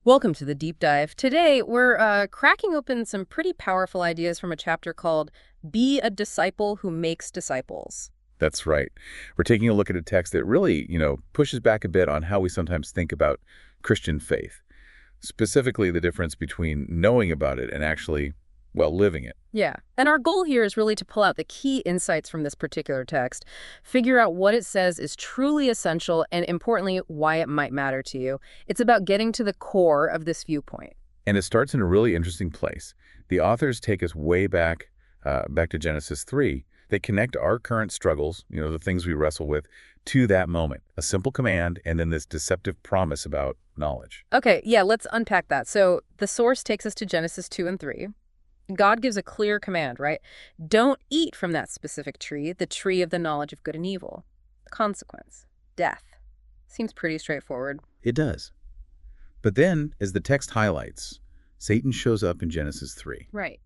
Welcome to the deep dive. Today, we're cracking open some pretty powerful ideas from a chapter called Be a Disciple Who Makes Disciples. That's right. We're taking a look at a text that really, pushes back a bit on how we sometimes think about Christian faith, specifically the difference between knowing about it and actually, well, living it. Yeah, and our goal here is really to pull out the key insights from this particular text, figure out what it says is truly essential, and importantly, why it might matter to you. It's about getting to the core of this viewpoint. And it starts in a really interesting place. The authors take us way back to Genesis 3. They connect our current struggles, the things we wrestle with, to that moment. A simple command and then this deceptive promise about knowledge. Okay, yeah, let's unpack that. So the source takes us to Genesis 2 and 3. God gives a clear command, right? Don't eat from that specific tree, the tree of the knowledge of good and evil. The consequence, death. Seems pretty straightforward. It does. But then, as the text highlights, Satan shows up in Genesis 3. Right.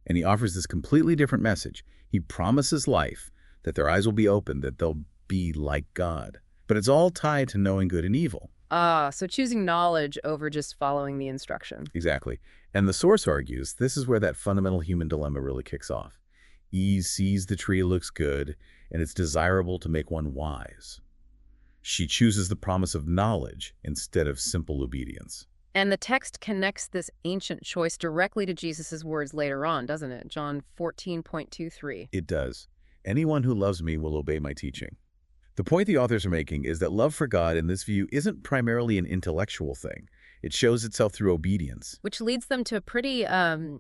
And he offers this completely different message. He promises life, that their eyes will be open, that they'll be like God. But it's all tied to knowing good and evil. So choosing knowledge over just following the instruction. Exactly. And the source argues this is where that fundamental human dilemma really kicks off. Eve sees the tree looks good, and it's desirable to make one wise. She chooses the promise of knowledge instead of simple obedience. And the text connects this ancient choice directly to Jesus' words later on, doesn't it? John 14:23. It does. Anyone who loves me will obey my teaching. The point the authors are making is that love for God in this view isn't primarily an intellectual thing. It shows itself through obedience. Which leads them to a pretty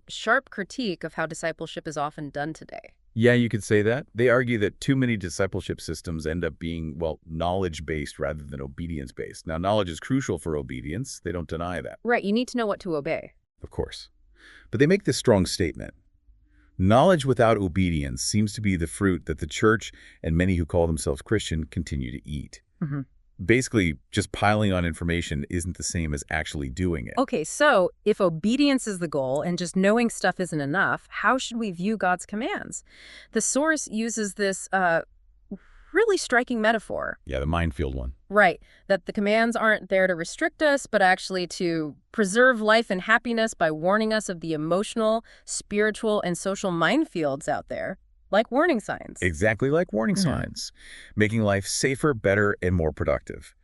sharp critique of how discipleship is often done today. Yeah, you could say that. They argue that too many discipleship systems end up being, well, knowledge-based rather than obedience-based. Now, knowledge is crucial for obedience. They don't deny that. Right, you need to know what to obey. Of course. But they make this strong statement. Knowledge without obedience seems to be the fruit that the church and many who call themselves Christian continue to eat. Mm-hmm. Basically, just piling on information isn't the same as actually doing it. Okay, so if obedience is the goal and just knowing stuff isn't enough, how should we view God's commands? The source uses this really striking metaphor. Yeah, the minefield one. Right, that the commands aren't there to restrict us, but actually to preserve life and happiness by warning us of the emotional, spiritual, and social minefields out there, like warning signs. Exactly like warning signs, making life safer, better, and more productive.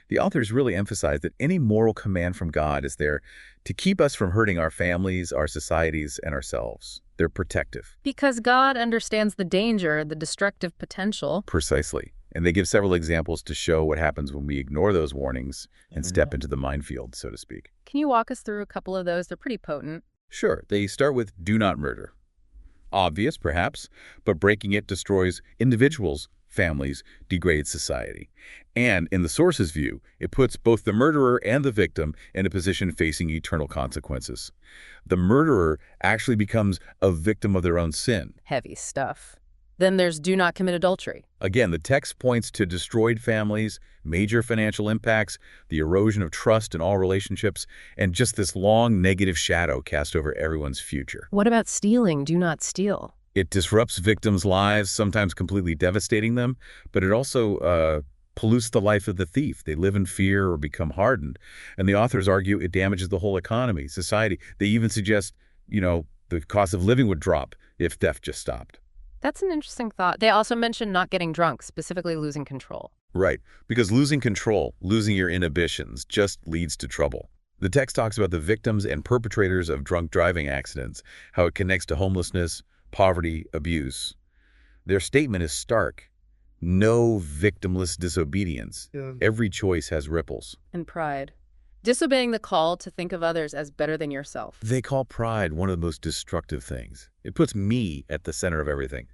The authors really emphasize that any moral command from God is there to keep us from hurting our families, our societies, and ourselves. They're protective. Because God understands the danger, the destructive potential. Precisely. And they give several examples to show what happens when we ignore those warnings and step into the minefield, so to speak. Can you walk us through a couple of those? They're pretty potent. Sure. They start with do not murder. Obvious, perhaps, but breaking it destroys individuals, families, degrades society. And in the source's view, it puts both the murderer and the victim in a position facing eternal consequences. The murderer actually becomes a victim of their own sin. Heavy stuff. Then there's do not commit adultery. Again, the text points to destroyed families, major financial impacts, the erosion of trust in all relationships, and just this long negative shadow cast over everyone's future. What about stealing? Do not steal. It disrupts victims' lives, sometimes completely devastating them, but it also pollutes the life of the thief. They live in fear or become hardened. And the authors argue it damages the whole economy, society. They even suggest, the cost of living would drop if theft just stopped. That's an interesting thought. They also mention not getting drunk, specifically losing control. Right, because losing control, losing your inhibitions, just leads to trouble. The text talks about the victims and perpetrators of drunk driving accidents, how it connects to homelessness, poverty, abuse. Their statement is stark. No victimless disobedience. Yeah. Every choice has ripples. And pride. Disobeying the call to think of others as better than yourself. They call pride one of the most destructive things. It puts me at the center of everything.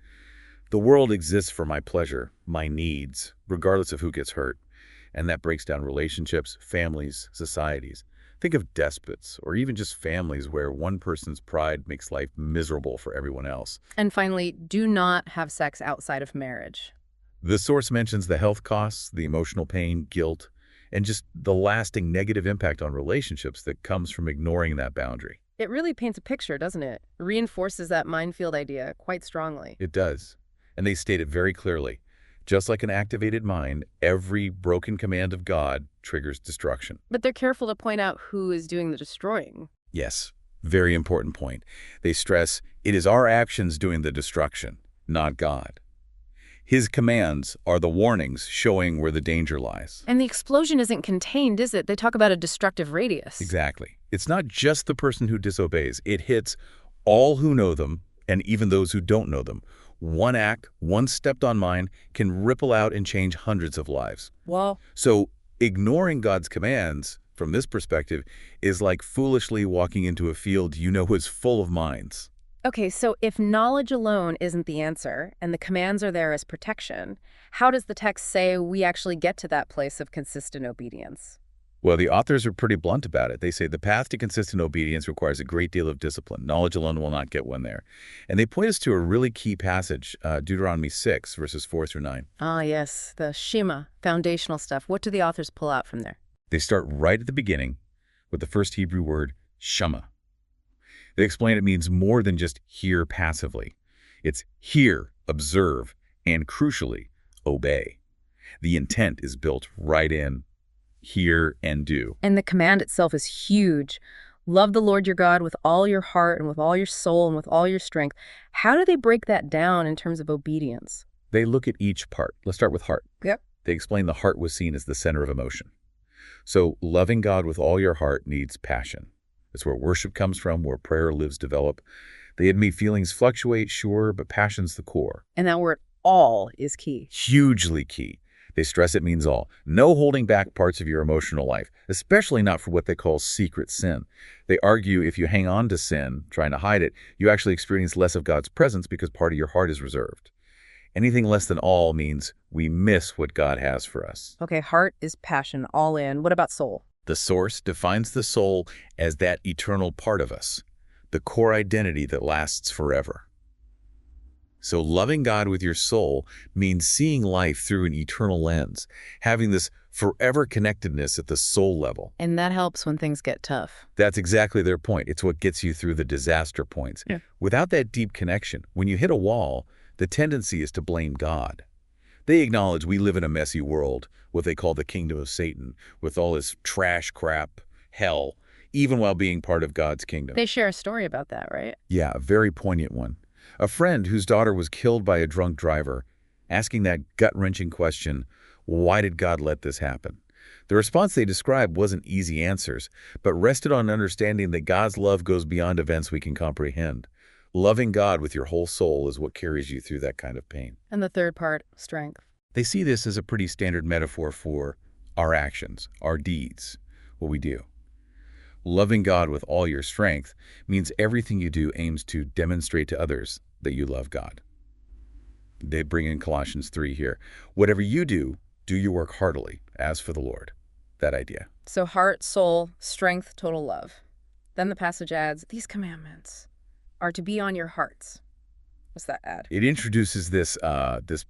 The world exists for my pleasure, my needs, regardless of who gets hurt. And that breaks down relationships, families, societies. Think of despots, or even just families where one person's pride makes life miserable for everyone else. And finally, do not have sex outside of marriage. The source mentions the health costs, the emotional pain, guilt, and just the lasting negative impact on relationships that comes from ignoring that boundary. It really paints a picture, doesn't it? Reinforces that minefield idea quite strongly. It does. And they state it very clearly. Just like an activated mind, every broken command of God triggers destruction. But they're careful to point out who is doing the destroying. Yes, very important point. They stress it is our actions doing the destruction, not God. His commands are the warnings showing where the danger lies. And the explosion isn't contained, is it? They talk about a destructive radius. Exactly. It's not just the person who disobeys. It hits all who know them and even those who don't know them. One act, one stepped on mine, can ripple out and change hundreds of lives. Well, So ignoring God's commands, from this perspective, is like foolishly walking into a field you know is full of mines. okay, so if knowledge alone isn't the answer, and the commands are there as protection, how does the text say we actually get to that place of consistent obedience? Well, the authors are pretty blunt about it. They say the path to consistent obedience requires a great deal of discipline. Knowledge alone will not get one there. And they point us to a really key passage, Deuteronomy 6, verses 4 through 9. Ah, yes, the Shema, foundational stuff. What do the authors pull out from there? They start right at the beginning with the first Hebrew word, shema. They explain it means more than just hear passively. It's hear, observe, and crucially, obey. The intent is built right in hear and do. And the command itself is huge. Love the Lord your God with all your heart and with all your soul and with all your strength. How do they break that down in terms of obedience? They look at each part. Let's start with heart. Yep. They explain the heart was seen as the center of emotion. So loving God with all your heart needs passion. It's where worship comes from, where prayer lives develop. They admit feelings fluctuate, sure, but passion's the core. And that word all is key. Hugely key. They stress it means all. No holding back parts of your emotional life, especially not for what they call secret sin. They argue if you hang on to sin, trying to hide it, you actually experience less of God's presence because part of your heart is reserved. Anything less than all means we miss what God has for us. Okay, heart is passion, all in. What about soul? The source defines the soul as that eternal part of us, the core identity that lasts forever. So loving God with your soul means seeing life through an eternal lens, having this forever connectedness at the soul level. And that helps when things get tough. That's exactly their point. It's what gets you through the disaster points. Yeah. Without that deep connection, when you hit a wall, the tendency is to blame God. They acknowledge we live in a messy world, what they call the kingdom of Satan, with all his trash crap, hell, even while being part of God's kingdom. They share a story about that, right? Yeah, a very poignant one. A friend whose daughter was killed by a drunk driver, asking that gut-wrenching question, why did God let this happen? The response they described wasn't easy answers, but rested on understanding that God's love goes beyond events we can comprehend. Loving God with your whole soul is what carries you through that kind of pain. And the third part, strength. They see this as a pretty standard metaphor for our actions, our deeds, what we do. Loving God with all your strength means everything you do aims to demonstrate to others that you love God. They bring in Colossians 3 here. Whatever you do your work heartily, as for the Lord. That idea. So heart, soul, strength, total love. Then the passage adds, these commandments are to be on your hearts. What's that add? It introduces this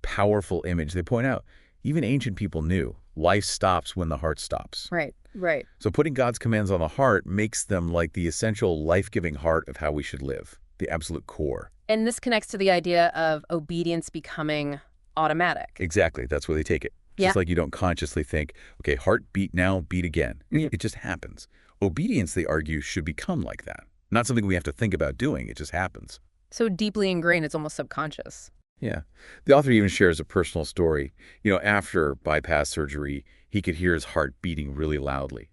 powerful image. They point out, even ancient people knew, life stops when the heart stops. Right, right. So putting God's commands on the heart makes them like the essential life-giving heart of how we should live, the absolute core. And this connects to the idea of obedience becoming automatic. Exactly. That's where they take it. Yeah. Just like you don't consciously think, okay, heart beat now, beat again. Yeah. It just happens. Obedience, they argue, should become like that. Not something we have to think about doing. It just happens. So deeply ingrained, it's almost subconscious. Yeah. The author even shares a personal story. After bypass surgery, he could hear his heart beating really loudly.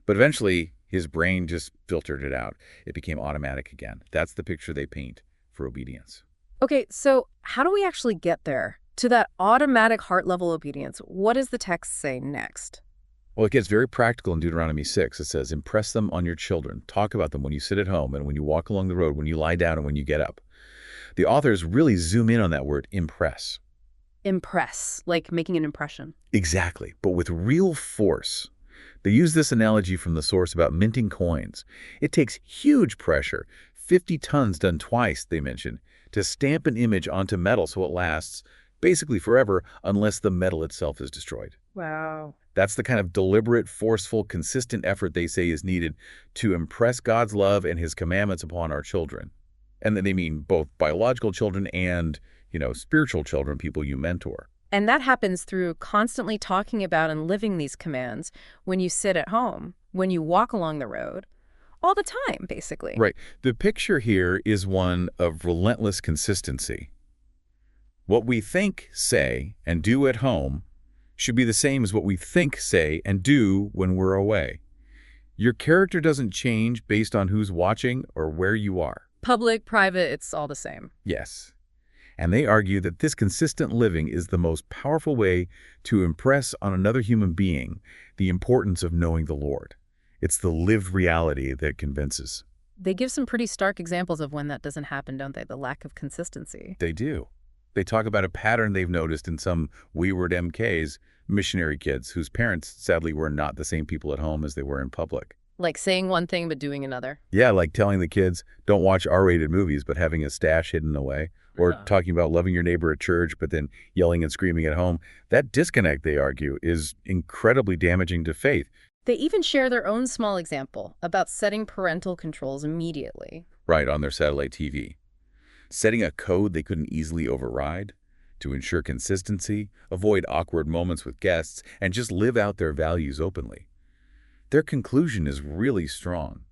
But eventually, his brain just filtered it out. It became automatic again. That's the picture they paint for obedience. Okay, so how do we actually get there? To that automatic heart-level obedience, what does the text say next? Well, it gets very practical in Deuteronomy 6. It says, impress them on your children. Talk about them when you sit at home and when you walk along the road, when you lie down and when you get up. The authors really zoom in on that word, impress. Impress, like making an impression. Exactly, but with real force. They use this analogy from the source about minting coins. It takes huge pressure, 50 tons done twice, they mention, to stamp an image onto metal so it lasts basically forever unless the metal itself is destroyed. Wow. That's the kind of deliberate, forceful, consistent effort they say is needed to impress God's love and his commandments upon our children. And then they mean both biological children and, spiritual children, people you mentor. And that happens through constantly talking about and living these commands when you sit at home, when you walk along the road, all the time, basically. Right. The picture here is one of relentless consistency. What we think, say, and do at home should be the same as what we think, say, and do when we're away. Your character doesn't change based on who's watching or where you are. Public, private, it's all the same. Yes. And they argue that this consistent living is the most powerful way to impress on another human being the importance of knowing the Lord. It's the lived reality that convinces. They give some pretty stark examples of when that doesn't happen, don't they? The lack of consistency. They do. They talk about a pattern they've noticed in some wayward MKs, missionary kids, whose parents sadly were not the same people at home as they were in public. Like saying one thing but doing another. Yeah, like telling the kids, don't watch R-rated movies, but having a stash hidden away. Or talking about loving your neighbor at church, but then yelling and screaming at home. That disconnect, they argue, is incredibly damaging to faith. They even share their own small example about setting parental controls immediately. Right, on their satellite TV. Setting a code they couldn't easily override to ensure consistency, avoid awkward moments with guests, and just live out their values openly. Their conclusion is really strong.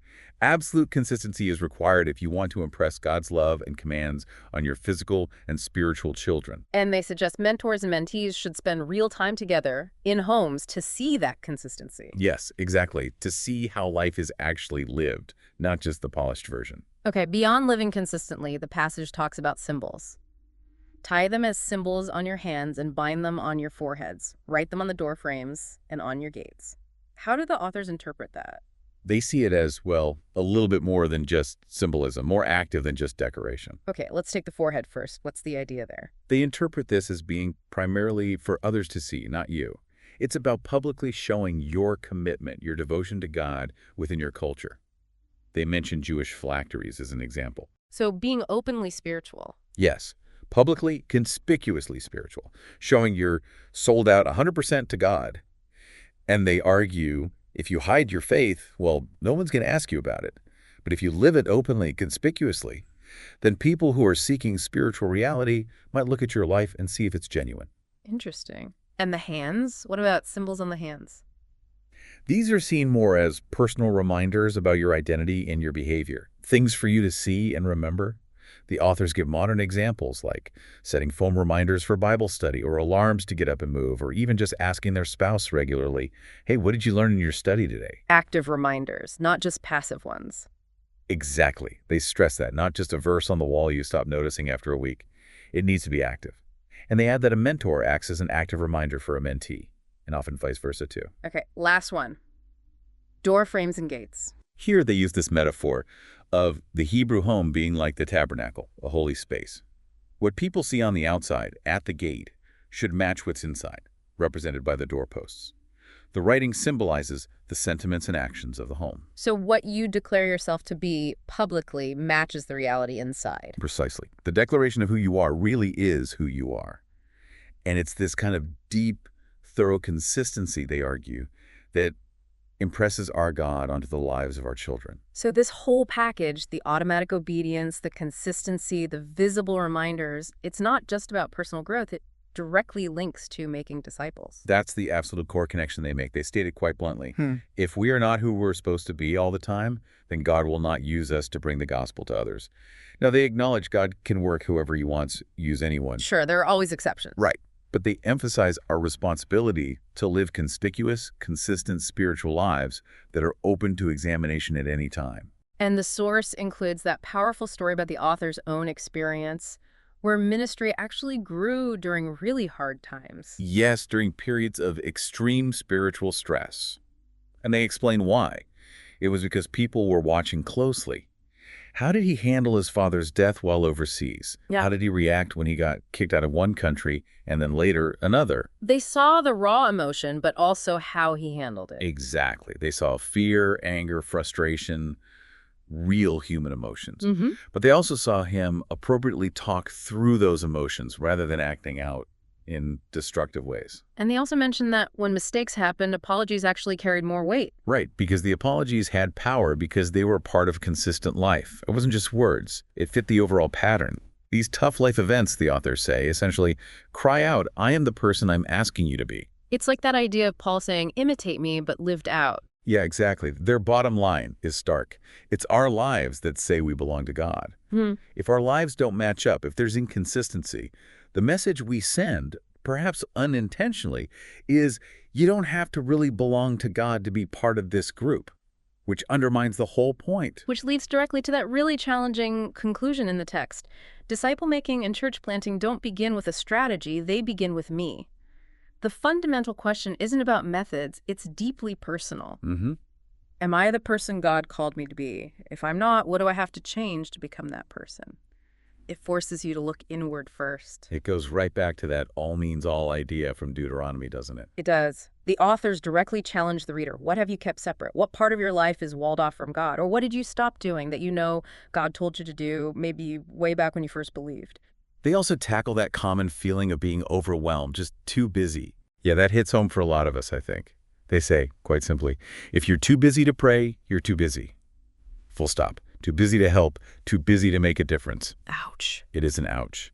Absolute consistency is required if you want to impress God's love and commands on your physical and spiritual children. And they suggest mentors and mentees should spend real time together in homes to see that consistency. Yes, exactly. To see how life is actually lived, not just the polished version. Okay, beyond living consistently, the passage talks about symbols. Tie them as symbols on your hands and bind them on your foreheads. Write them on the door frames and on your gates. How do the authors interpret that? They see it as, well, a little bit more than just symbolism, more active than just decoration. Okay, let's take the forehead first. What's the idea there? They interpret this as being primarily for others to see, not you. It's about publicly showing your commitment, your devotion to God within your culture. They mention Jewish phylacteries as an example. So being openly spiritual. Yes, publicly, conspicuously spiritual, showing you're sold out 100% to God. And they argue, if you hide your faith, well, no one's going to ask you about it. But if you live it openly, conspicuously, then people who are seeking spiritual reality might look at your life and see if it's genuine. Interesting. And the hands? What about symbols on the hands? These are seen more as personal reminders about your identity and your behavior, things for you to see and remember. The authors give modern examples like setting phone reminders for Bible study or alarms to get up and move, or even just asking their spouse regularly, hey, what did you learn in your study today? Active reminders, not just passive ones. Exactly. They stress that, not just a verse on the wall you stop noticing after a week. It needs to be active. And they add that a mentor acts as an active reminder for a mentee, and often vice versa too. Okay, last one. Door frames and gates. Here they use this metaphor of the Hebrew home being like the tabernacle, a holy space. What people see on the outside, at the gate, should match what's inside, represented by the doorposts. The writing symbolizes the sentiments and actions of the home. So what you declare yourself to be publicly matches the reality inside. Precisely. The declaration of who you are really is who you are. And it's this kind of deep, thorough consistency, they argue, that impresses our God onto the lives of our children. So this whole package, the automatic obedience, the consistency, the visible reminders, it's not just about personal growth. It directly links to making disciples. That's the absolute core connection they make. They state it quite bluntly. If we are not who we're supposed to be all the time, then God will not use us to bring the gospel to others. Now, they acknowledge God can work whoever he wants, use anyone. Sure, there are always exceptions. Right. But they emphasize our responsibility to live conspicuous, consistent spiritual lives that are open to examination at any time. And the source includes that powerful story about the author's own experience, where ministry actually grew during really hard times. Yes, during periods of extreme spiritual stress. And they explain why. It was because people were watching closely. How did he handle his father's death while overseas? Yeah. How did he react when he got kicked out of one country and then later another? They saw the raw emotion, but also how he handled it. Exactly. They saw fear, anger, frustration, real human emotions. But they also saw him appropriately talk through those emotions rather than acting out in destructive ways. And they also mentioned that when mistakes happened, apologies actually carried more weight. Right, because the apologies had power because they were part of consistent life. It wasn't just words. It fit the overall pattern. These tough life events, the authors say, essentially cry out, I am the person I'm asking you to be. It's like that idea of Paul saying, imitate me, but lived out. Yeah, exactly. Their bottom line is stark. It's our lives that say we belong to God. Hmm. If our lives don't match up, if there's inconsistency, the message we send, perhaps unintentionally, is you don't have to really belong to God to be part of this group, which undermines the whole point. Which leads directly to that really challenging conclusion in the text. Disciple making and church planting don't begin with a strategy, they begin with me. The fundamental question isn't about methods, it's deeply personal. Mm-hmm. Am I the person God called me to be? If I'm not, what do I have to change to become that person? It forces you to look inward first. It goes right back to that all means all idea from Deuteronomy, doesn't it? It does. The authors directly challenge the reader. What have you kept separate? What part of your life is walled off from God? Or what did you stop doing that you know God told you to do, maybe way back when you first believed? They also tackle that common feeling of being overwhelmed, just too busy. Yeah, that hits home for a lot of us, I think. They say, quite simply, if you're too busy to pray, you're too busy. Full stop. Too busy to help, too busy to make a difference. Ouch. It is an ouch.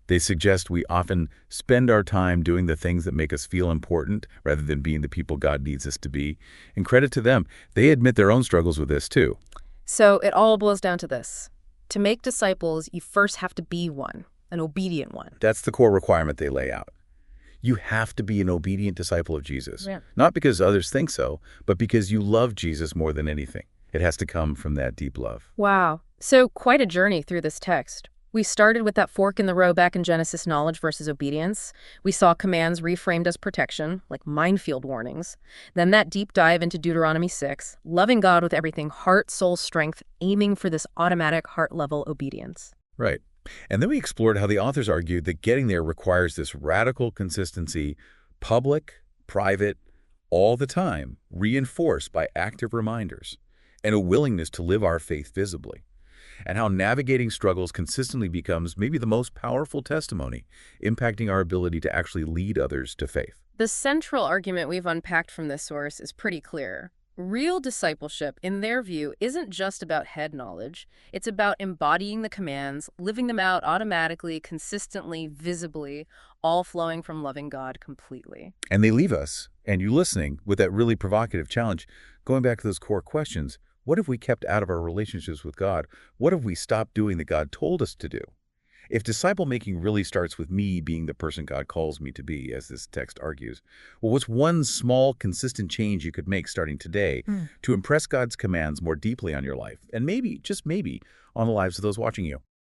They suggest we often spend our time doing the things that make us feel important rather than being the people God needs us to be. And credit to them, they admit their own struggles with this too. So it all boils down to this. To make disciples, you first have to be one, an obedient one. That's the core requirement they lay out. You have to be an obedient disciple of Jesus. Yeah. Not because others think so, but because you love Jesus more than anything. It has to come from that deep love. Wow. So quite a journey through this text. We started with that fork in the road back in Genesis, knowledge versus obedience. We saw commands reframed as protection, like minefield warnings. Then that deep dive into Deuteronomy 6, loving God with everything, heart, soul, strength, aiming for this automatic heart-level obedience. Right. And then we explored how the authors argued that getting there requires this radical consistency, public, private, all the time, reinforced by active reminders, and a willingness to live our faith visibly. And how navigating struggles consistently becomes maybe the most powerful testimony, impacting our ability to actually lead others to faith. The central argument we've unpacked from this source is pretty clear. Real discipleship, in their view, isn't just about head knowledge. It's about embodying the commands, living them out automatically, consistently, visibly, all flowing from loving God completely. And they leave us, and you listening, with that really provocative challenge, going back to those core questions. What have we kept out of our relationships with God? What have we stopped doing that God told us to do? If disciple-making really starts with me being the person God calls me to be, as this text argues, well, what's one small, consistent change you could make starting today to impress God's commands more deeply on your life, and maybe, just maybe, on the lives of those watching you?